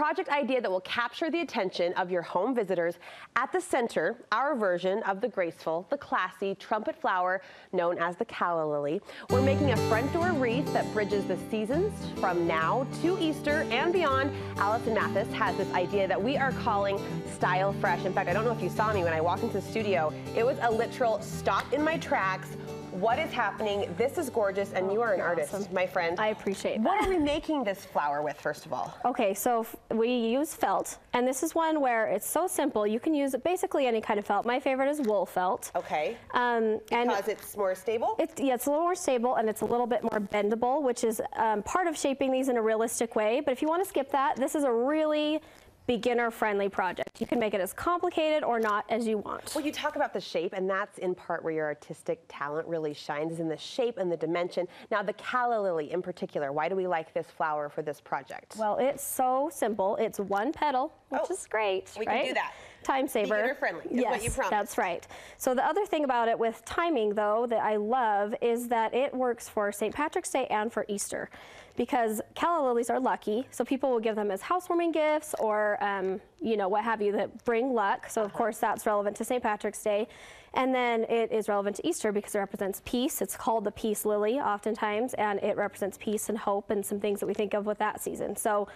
project idea that will capture the attention of your home visitors. At the center, our version of the graceful, the classy trumpet flower known as the calla lily. We're making a front door wreath that bridges the seasons from now to Easter and beyond. Allisen Mathis has this idea that we are calling Style Fresh. In fact, I don't know if you saw me when I walked into the studio. It was a literal stop in my tracks. What is happening? This is gorgeous, and you are an artist, awesome. My friend. I appreciate that. What are we making this flower with, first of all? Okay, so we use felt, and this is one where it's so simple. You can use basically any kind of felt. My favorite is wool felt. Okay. Because it's more stable? Yeah, it's a little more stable, and it's a little bit more bendable, which is part of shaping these in a realistic way. But if you want to skip that, this is a really beginner-friendly project. You can make it as complicated or not as you want. Well, you talk about the shape, and that's in part where your artistic talent really shines, is in the shape and the dimension. Now, the calla lily in particular, why do we like this flower for this project? Well, it's so simple. It's one petal, which is great, We right? can do that. Time saver. Beginner-friendly is what you promised. That's right. So the other thing about it with timing, though, that I love is that it works for St. Patrick's Day and for Easter, because calla lilies are lucky, so people will give them as housewarming gifts or, you know, what have you, that bring luck. So, of course, that's relevant to St. Patrick's Day. And then it is relevant to Easter because it represents peace. It's called the peace lily oftentimes, and it represents peace and hope and some things that we think of with that season. So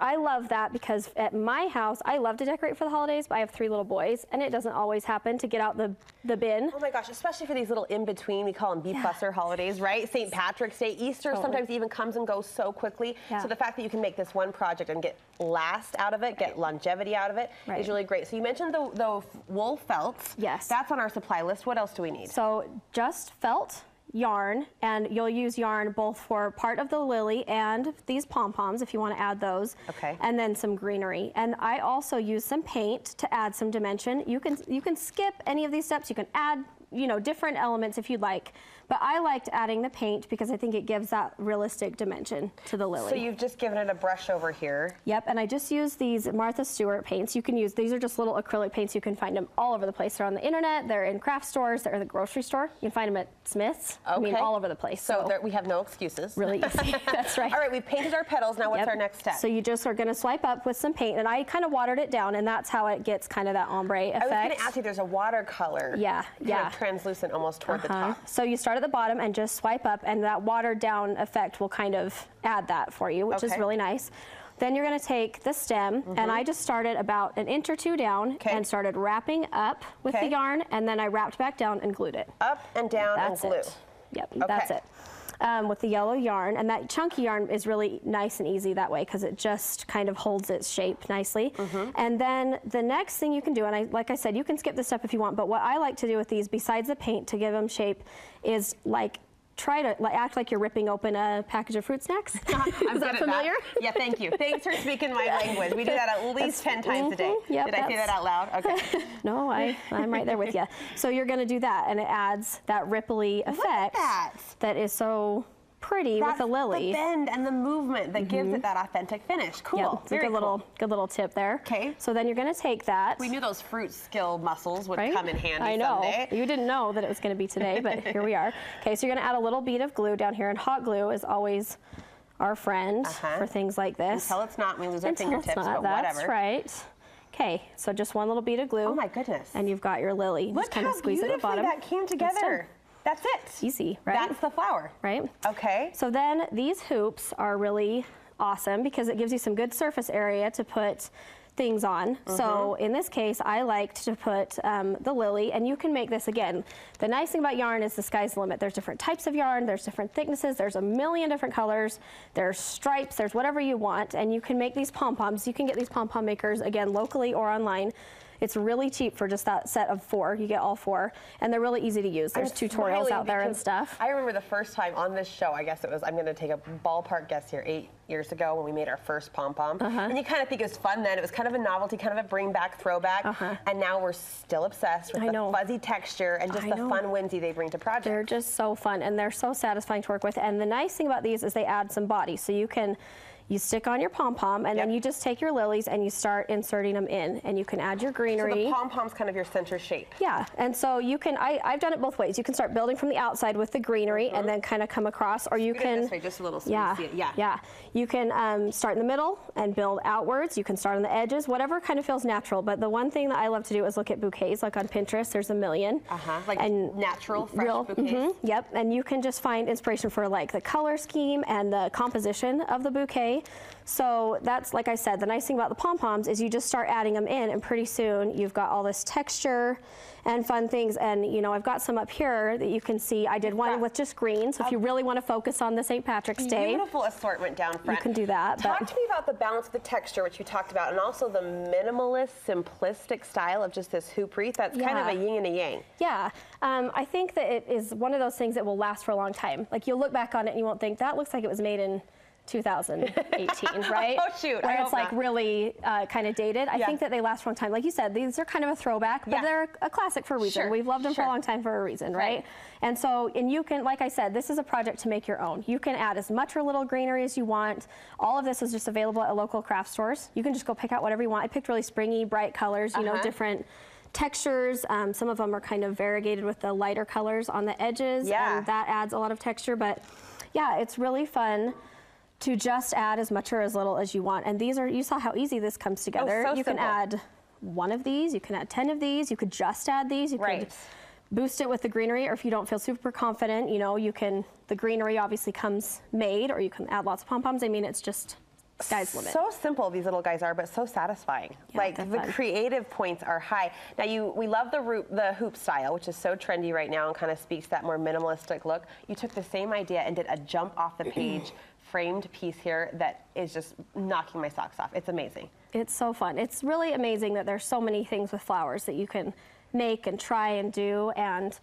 I love that because at my house, I love to decorate for the holidays, but I have 3 little boys, and it doesn't always happen to get out the bin. Oh my gosh, especially for these little in-between, we call them beef-busser holidays, right? St. Patrick's Day, Easter sometimes even comes and goes so quickly. So the fact that you can make this one project and get last out of it, get longevity out of it, is really great. So you mentioned the wool felts. Yes. That's on our supply list. What else do we need? So just felt, yarn, and you'll use yarn both for part of the lily and these pom-poms if you want to add those. Okay. And then some greenery. And I also use some paint to add some dimension. You can skip any of these steps. You can add, you know, different elements if you'd like. But I liked adding the paint because I think it gives that realistic dimension to the lily. So you've just given it a brush over here. Yep, and I just use these Martha Stewart paints. You can use, these are just little acrylic paints. You can find them all over the place. They're on the internet, they're in craft stores, they're in the grocery store. You can find them at Smith's. I mean, all over the place. So we have no excuses. Really easy, that's right. All right, we've painted our petals. Now what's our next step? So you just are gonna swipe up with some paint, and I kind of watered it down, and that's how it gets kind of that ombre effect. I was gonna ask you, there's a watercolor. Kind of translucent almost toward the top. So you start at the bottom and just swipe up, and that watered down effect will kind of add that for you, which is really nice. Then you're going to take the stem, and I just started about 1 inch or 2 down and started wrapping up with the yarn, and then I wrapped back down and glued it. Up and down and glue. Yep, that's it. With the yellow yarn, and that chunky yarn is really nice and easy that way because it just kind of holds its shape nicely. And then the next thing you can do, and like I said, you can skip this step if you want, but what I like to do with these, besides the paint to give them shape, is try to act like you're ripping open a package of fruit snacks. Is that familiar? Yeah, thank you. Thanks for speaking my language. We do that at least 10 times a day. Yep, Did I say that out loud? Okay. No, I'm right there with you. So you're going to do that, and it adds that ripply effect that is so pretty with the lily. The bend and the movement that gives it that authentic finish. Cool. Yep, it's a good little tip there. Okay. So then you're going to take that. We knew those fruit skill muscles would come in handy I know. someday. You didn't know that it was going to be today, but here we are. Okay, so you're going to add a little bead of glue down here, and hot glue is always our friend for things like this. Until it's not, we lose our fingertips, but whatever. That's right. Okay, so just one little bead of glue. Oh my goodness. And you've got your lily. Look just kind of squeeze it at the bottom. That came together. That's it. Easy, right? That's the flower. Right? Okay. So then these hoops are really awesome because it gives you some good surface area to put things on. So in this case, I liked to put the lily, and you can make this again. The nice thing about yarn is the sky's the limit. There's different types of yarn, there's different thicknesses, there's a million different colors, there's stripes, there's whatever you want, and you can make these pom-poms. You can get these pom-pom makers, again, locally or online. It's really cheap for just that set of 4. You get all 4, and they're really easy to use. There's tutorials out there and stuff. I remember the first time on this show, I guess it was, I'm going to take a ballpark guess here, 8 years ago when we made our first pom-pom. And you kind of think it was fun then. It was kind of a novelty, kind of a bring back, throwback. And now we're still obsessed with the fuzzy texture and just the fun whimsy they bring to projects. They're just so fun, and they're so satisfying to work with. And the nice thing about these is they add some body. So you can You stick on your pom-pom, and then you just take your lilies and you start inserting them in, and you can add your greenery. So the pom-pom's kind of your center shape. Yeah, and so you can, I've done it both ways. You can start building from the outside with the greenery and then kind of come across, or you can, this way, just a little so yeah, you see it. yeah. You can start in the middle and build outwards. You can start on the edges, whatever kind of feels natural. But the one thing that I love to do is look at bouquets, like on Pinterest, there's a million. Like natural, fresh bouquets. Yep, and you can just find inspiration for like the color scheme and the composition of the bouquet. So that's, like I said, the nice thing about the pom-poms is you just start adding them in, and pretty soon you've got all this texture and fun things. And you know, I've got some up here that you can see. I did one with just green, so if you really want to focus on the St. Patrick's Day, beautiful assortment down front. You can do that. Talk to me about the balance of the texture, which you talked about, and also the minimalist, simplistic style of just this hoop wreath. That's kind of a yin and a yang. Yeah, I think that it is one of those things that will last for a long time. Like, you'll look back on it and you won't think, that looks like it was made in 2018, right? Oh shoot! Where it's like really kind of dated. I think that they last for a long time. Like you said, these are kind of a throwback, but they're a classic for a reason. We've loved them for a long time for a reason, right? And so, and you can, like I said, this is a project to make your own. You can add as much or little greenery as you want. All of this is just available at local craft stores. You can just go pick out whatever you want. I picked really springy, bright colors, you know, different textures. Some of them are kind of variegated with the lighter colors on the edges, and that adds a lot of texture. But yeah, it's really fun to just add as much or as little as you want. And these are, you saw how easy this comes together. You can add one of these, you can add 10 of these, you could just add these, you could boost it with the greenery, or if you don't feel super confident, you know, you can, the greenery obviously comes made, or you can add lots of pom-poms. I mean, it's just sky's the limit. So simple these little guys are, but so satisfying. Like the creative points are high. Now we love the hoop style, which is so trendy right now and kind of speaks to that more minimalistic look. You took the same idea and did a jump off the page framed piece here that is just knocking my socks off. It's amazing. It's so fun. It's really amazing that there's so many things with flowers that you can make and try and do, and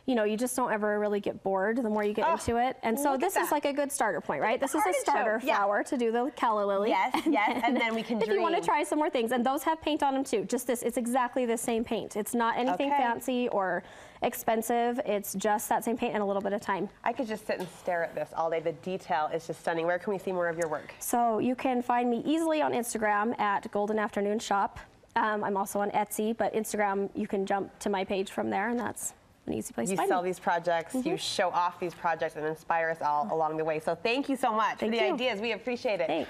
you know, you just don't ever really get bored the more you get into it. And so this is like a good starter point, right? This is a starter flower to do the calla lily. Yes, yes, and then we can dream. If you want to try some more things, and those have paint on them too. Just this, it's exactly the same paint. It's not anything fancy or expensive. It's just that same paint and a little bit of time. I could just sit and stare at this all day. The detail is just stunning. Where can we see more of your work? So you can find me easily on Instagram at Golden Afternoon Shop. I'm also on Etsy, but Instagram, you can jump to my page from there, and that's an easy place to find me. You sell these projects, you show off these projects, and inspire us all along the way. So thank you so much for the ideas. We appreciate it. Thanks.